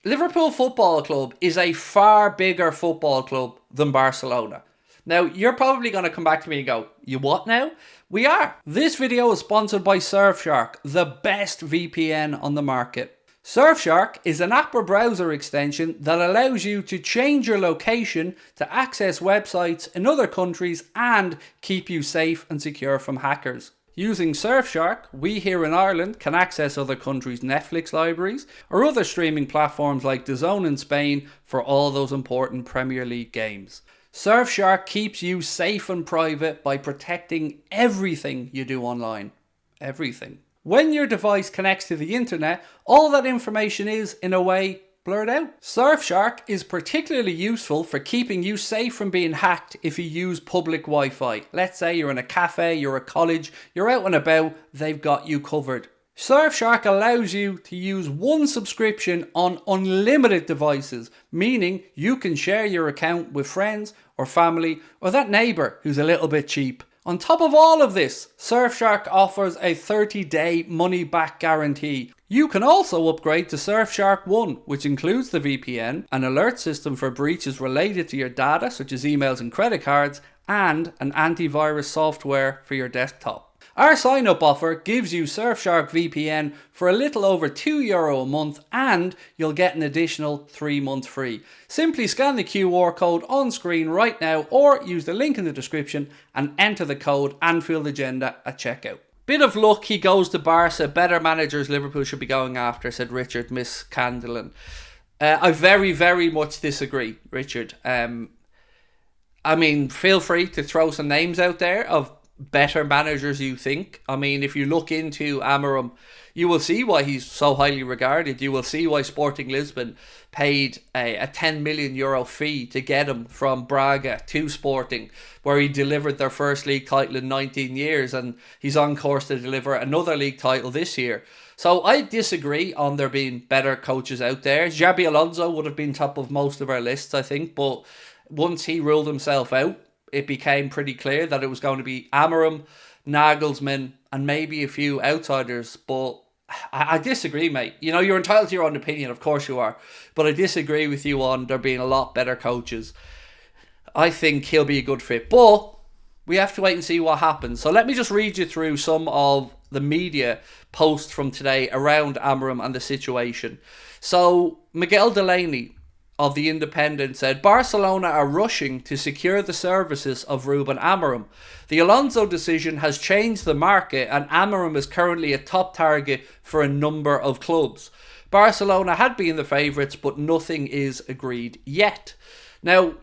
Liverpool Football Club is a far bigger football club than Barcelona. Now, you're probably going to come back to me and go, you what now? We are. This video is sponsored by Surfshark, the best VPN on the market. Surfshark is an app or browser extension that allows you to change your location to access websites in other countries and keep you safe and secure from hackers. Using Surfshark, we here in Ireland can access other countries' Netflix libraries or other streaming platforms like DAZN in Spain for all those important Premier League games. Surfshark keeps you safe and private by protecting everything you do online. Everything. When your device connects to the internet, all that information is, in a way, blurred out. Surfshark is particularly useful for keeping you safe from being hacked if you use public Wi-Fi. Let's say you're in a cafe, you're at college, you're out and about, they've got you covered. Surfshark allows you to use one subscription on unlimited devices, meaning you can share your account with friends or family or that neighbour who's a little bit cheap. On top of all of this, Surfshark offers a 30-day money-back guarantee. You can also upgrade to Surfshark One, which includes the VPN, an alert system for breaches related to your data, such as emails and credit cards, and an antivirus software for your desktop. Our sign-up offer gives you Surfshark VPN for a little over €2 a month, and you'll get an additional 3 months free. Simply scan the QR code on screen right now or use the link in the description and enter the code Anfield Agenda at checkout. Bit of luck, he goes to Barca. Better managers Liverpool should be going after, said Richard Miss Candlin. I very, very much disagree, Richard. I mean, feel free to throw some names out there of better managers you think. I mean, if you look into Amorim, you will see why he's so highly regarded. You will see why Sporting Lisbon paid a €10 million fee to get him from Braga to Sporting, where he delivered their first league title in 19 years, and he's on course to deliver another league title this year. So I disagree on there being better coaches out there. Xabi Alonso would have been top of most of our lists, I think, but once he ruled himself out, it became pretty clear that it was going to be Amorim, Nagelsmann, and maybe a few outsiders. But I disagree, mate. You know, you're entitled to your own opinion, of course you are. But I disagree with you on there being a lot better coaches. I think he'll be a good fit. But we have to wait and see what happens. So let me just read you through some of the media posts from today around Amorim and the situation. So Miguel Delaney of the Independent said, Barcelona are rushing to secure the services of Ruben Amorim. The Alonso decision has changed the market and Amorim is currently a top target for a number of clubs. Barcelona had been the favourites, but nothing is agreed yet. Now,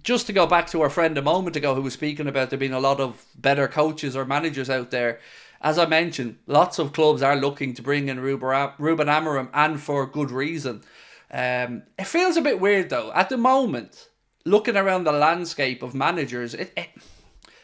just to go back to our friend a moment ago who was speaking about there being a lot of better coaches or managers out there, as I mentioned, lots of clubs are looking to bring in Ruben Amorim, and for good reason. It feels a bit weird though. At the moment, looking around the landscape of managers,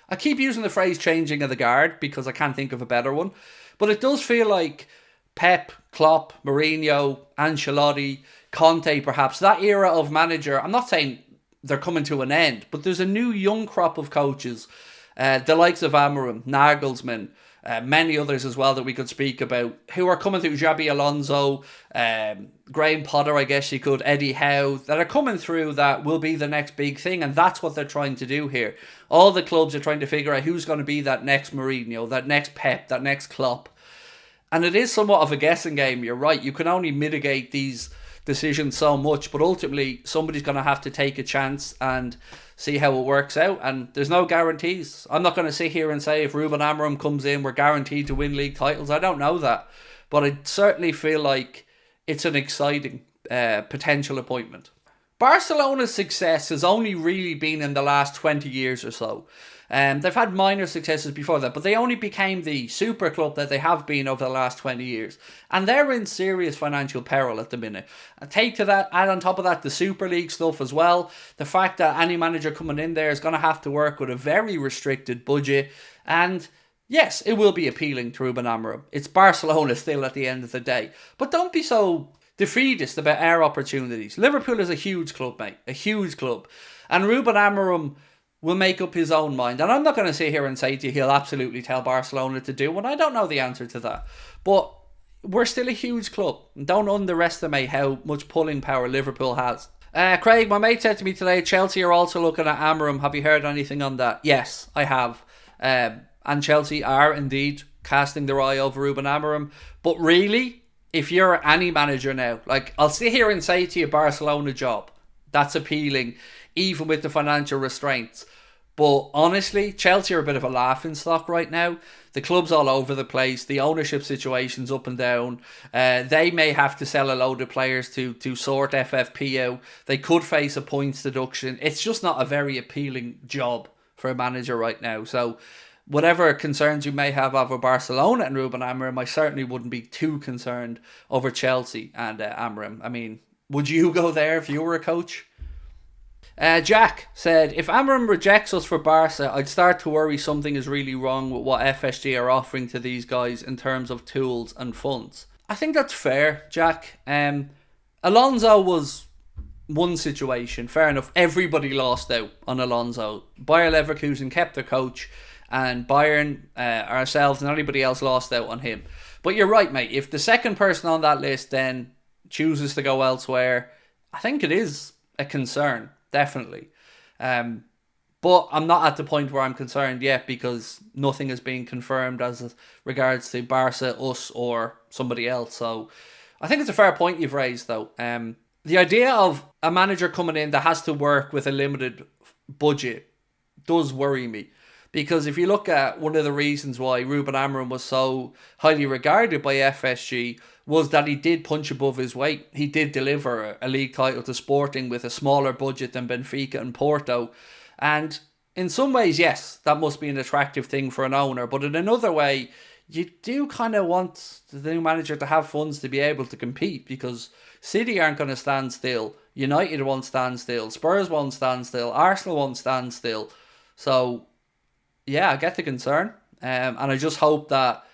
I keep using the phrase changing of the guard because I can't think of a better one. But it does feel like Pep, Klopp, Mourinho, Ancelotti, Conte perhaps, that era of manager, I'm not saying they're coming to an end, but there's a new young crop of coaches, the likes of Amorim, Nagelsmann, many others as well that we could speak about, who are coming through, Xabi Alonso, Graham Potter, I guess you could, Eddie Howe, that are coming through that will be the next big thing, and that's what they're trying to do here. All the clubs are trying to figure out who's going to be that next Mourinho, that next Pep, that next Klopp. And it is somewhat of a guessing game, you're right. You can only mitigate these decisions so much, but ultimately somebody's going to have to take a chance and see how it works out, and there's no guarantees. I'm not going to sit here and say if Ruben Amorim comes in we're guaranteed to win league titles. I don't know that, but I certainly feel like it's an exciting potential appointment. Barcelona's success has only really been in the last 20 years or so. They've had minor successes before that, but they only became the super club that they have been over the last 20 years. And they're in serious financial peril at the minute. Take to that, add on top of that the Super League stuff as well. The fact that any manager coming in there is going to have to work with a very restricted budget. And yes, it will be appealing to Ruben Amorim. It's Barcelona still at the end of the day. But don't be so defeatist about our opportunities. Liverpool is a huge club, mate. A huge club. And Ruben Amorim will make up his own mind. And I'm not going to sit here and say to you he'll absolutely tell Barcelona to do one. I don't know the answer to that. But we're still a huge club. Don't underestimate how much pulling power Liverpool has. Craig, my mate said to me today, Chelsea are also looking at Amorim. Have you heard anything on that? Yes, I have. And Chelsea are indeed casting their eye over Ruben Amorim. But really, if you're any manager now, like, I'll sit here and say to you, Barcelona job, that's appealing, even with the financial restraints. But honestly, Chelsea are a bit of a laughing stock right now. The club's all over the place. The ownership situation's up and down. They may have to sell a load of players to sort FFP out. They could face a points deduction. It's just not a very appealing job for a manager right now. So whatever concerns you may have over Barcelona and Ruben Amorim, I certainly wouldn't be too concerned over Chelsea and Amorim. I mean, would you go there if you were a coach? Jack said, if Amorim rejects us for Barca, I'd start to worry something is really wrong with what FSG are offering to these guys in terms of tools and funds. I think that's fair, Jack. Alonso was one situation, fair enough. Everybody lost out on Alonso. Bayer Leverkusen kept their coach, and Bayern, ourselves and anybody else lost out on him. But you're right, mate. If the second person on that list then chooses to go elsewhere, I think it is a concern. Definitely. But I'm not at the point where I'm concerned yet because nothing is being confirmed as regards to Barca, us, or somebody else. So I think it's a fair point you've raised, though. The idea of a manager coming in that has to work with a limited budget does worry me. Because if you look at one of the reasons why Ruben Amorim was so highly regarded by FSG was that he did punch above his weight. He did deliver a league title to Sporting with a smaller budget than Benfica and Porto. And in some ways, yes, that must be an attractive thing for an owner. But in another way, you do kind of want the new manager to have funds to be able to compete because City aren't going to stand still. United won't stand still. Spurs won't stand still. Arsenal won't stand still. So yeah, I get the concern. And I just hope that,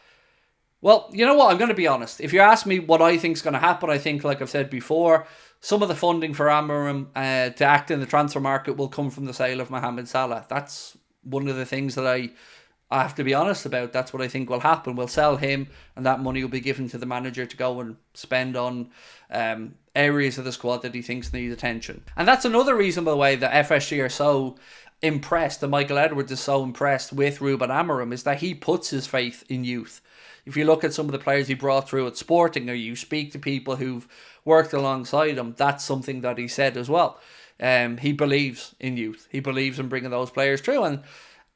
well, you know what? I'm going to be honest. If you ask me what I think is going to happen, I think, like I've said before, some of the funding for Amorim to act in the transfer market will come from the sale of Mohamed Salah. That's one of the things that I have to be honest about. That's what I think will happen. We'll sell him and that money will be given to the manager to go and spend on areas of the squad that he thinks need attention. And that's another reason, by the way, that FSG are so impressed, and Michael Edwards is so impressed with Ruben Amorim, is that he puts his faith in youth. If you look at some of the players he brought through at Sporting, or you speak to people who've worked alongside him, that's something that he said as well. He believes in youth. He believes in bringing those players through. And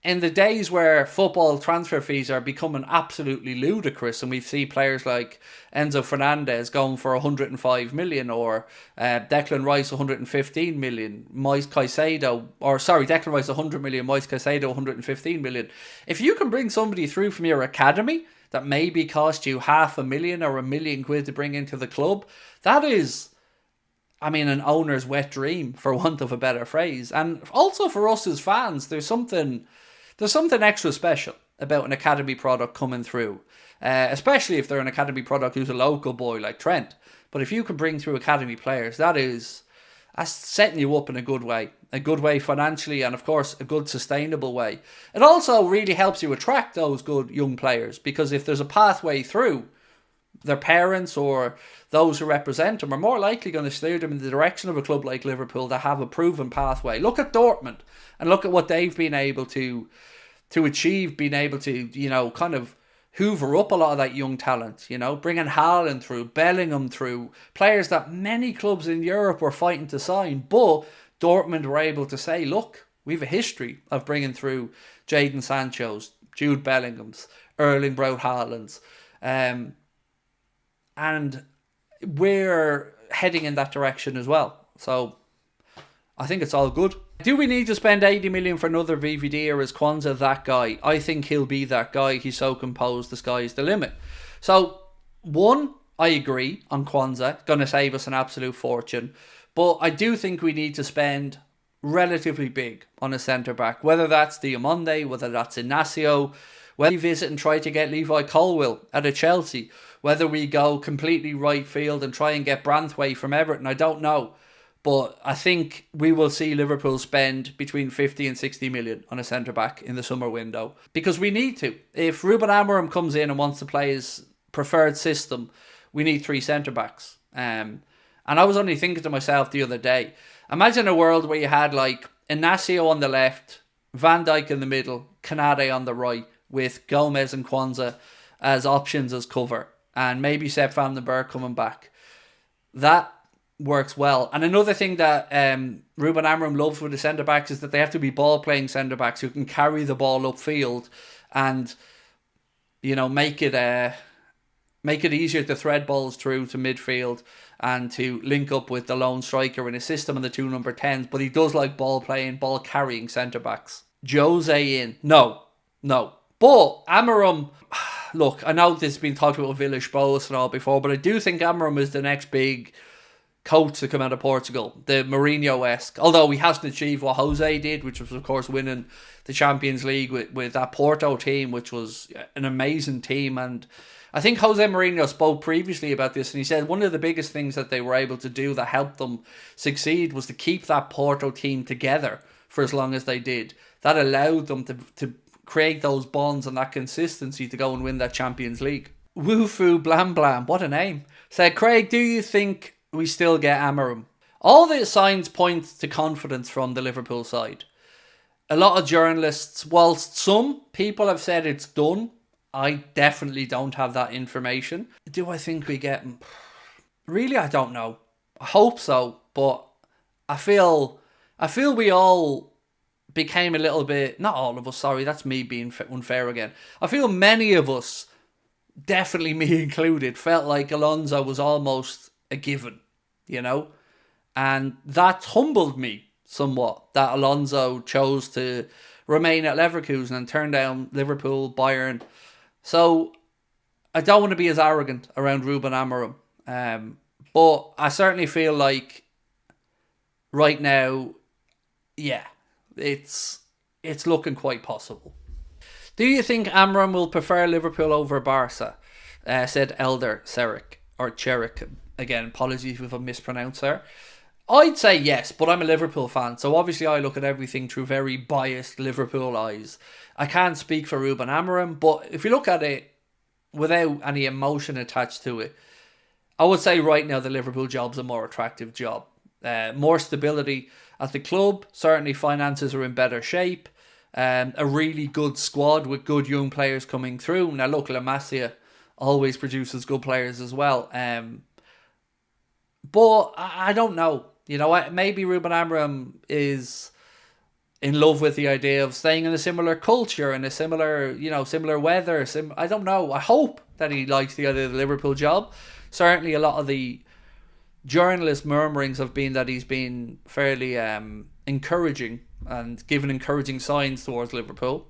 in the days where football transfer fees are becoming absolutely ludicrous, and we see players like Enzo Fernandez going for 105 million, or Declan Rice 115 million, Declan Rice 100 million, Moise Caicedo 115 million. If you can bring somebody through from your academy that maybe cost you £500,000 or £1 million to bring into the club, that is, I mean, an owner's wet dream, for want of a better phrase. And also for us as fans, there's something extra special about an academy product coming through, especially if they're an academy product who's a local boy like Trent. But if you can bring through academy players, that's setting you up in a good way financially, and of course a good sustainable way. It also really helps you attract those good young players, because if there's a pathway through, their parents or those who represent them are more likely going to steer them in the direction of a club like Liverpool that have a proven pathway. Look at Dortmund and look at what they've been able to achieve, being able to, kind of hoover up a lot of that young talent, bringing Haaland through, Bellingham through, players that many clubs in Europe were fighting to sign, but Dortmund were able to say, look, we have a history of bringing through Jadon Sancho's, Jude Bellingham's, Erling Braut Haaland's, and we're heading in that direction as well. So I think it's all good. Do we need to spend 80 million for another VVD, or is Kwanzaa that guy? I think he'll be that guy. He's so composed, the sky's the limit. So, one, I agree on Kwanzaa. Going to save us an absolute fortune. But I do think we need to spend relatively big on a centre-back. Whether that's Diamonde, whether that's Inacio, whether we visit and try to get Levi Colwill out of Chelsea, whether we go completely right field and try and get Branthwaite from Everton, I don't know. But I think we will see Liverpool spend between 50 and 60 million on a centre-back in the summer window. Because we need to. If Ruben Amorim comes in and wants to play his preferred system, we need 3 centre-backs. And I was only thinking to myself the other day, imagine a world where you had like Inacio on the left, Van Dijk in the middle, Canade on the right, with Gomez and Kwanzaa as options as cover, and maybe Sepp van den Berg coming back. That works well. And another thing that Ruben Amorim loves with the centre-backs is that they have to be ball-playing centre-backs who can carry the ball upfield and, you know, make it easier to thread balls through to midfield and to link up with the lone striker in a system and the 2 number 10s. But he does like ball-playing, ball-carrying centre-backs. Jose in. No. But Amorim, look, I know this has been talked about with Villas-Boas and all before, but I do think Amorim is the next big coach to come out of Portugal, the Mourinho-esque, although he hasn't achieved what Jose did, which was of course winning the Champions League with that Porto team, which was an amazing team. And I think Jose Mourinho spoke previously about this, and he said one of the biggest things that they were able to do that helped them succeed was to keep that Porto team together for as long as they did. That allowed them to create those bonds and that consistency to go and win that Champions League. Woofu Blam Blam, what a name. Said, Craig, do you think we still get Amorim? All the signs point to confidence from the Liverpool side. A lot of journalists, whilst some people have said it's done, I definitely don't have that information. Do I think we get him? Really, I don't know. I hope so, but I feel we all became a little bit, not all of us, sorry, that's me being unfair again. I feel many of us, definitely me included, felt like Alonso was almost a given, you know? And that humbled me somewhat, that Alonso chose to remain at Leverkusen and turn down Liverpool, Bayern. So I don't want to be as arrogant around Ruben Amorim. But I certainly feel like right now, yeah, it's looking quite possible. Do you think Amorim will prefer Liverpool over Barca? Said Elder Seric, or Cherick. Again, apologies if I mispronounce her. I'd say yes, but I'm a Liverpool fan, so obviously I look at everything through very biased Liverpool eyes. I can't speak for Ruben Amorim, but if you look at it without any emotion attached to it, I would say right now the Liverpool job's a more attractive job. More stability at the club. Certainly finances are in better shape. A really good squad with good young players coming through. Now look, La Masia always produces good players as well. But I don't know. You know, maybe Ruben Amorim is in love with the idea of staying in a similar culture and a similar, similar weather. I don't know. I hope that he likes the idea of the Liverpool job. Certainly a lot of the journalist murmurings have been that he's been fairly encouraging and given encouraging signs towards Liverpool.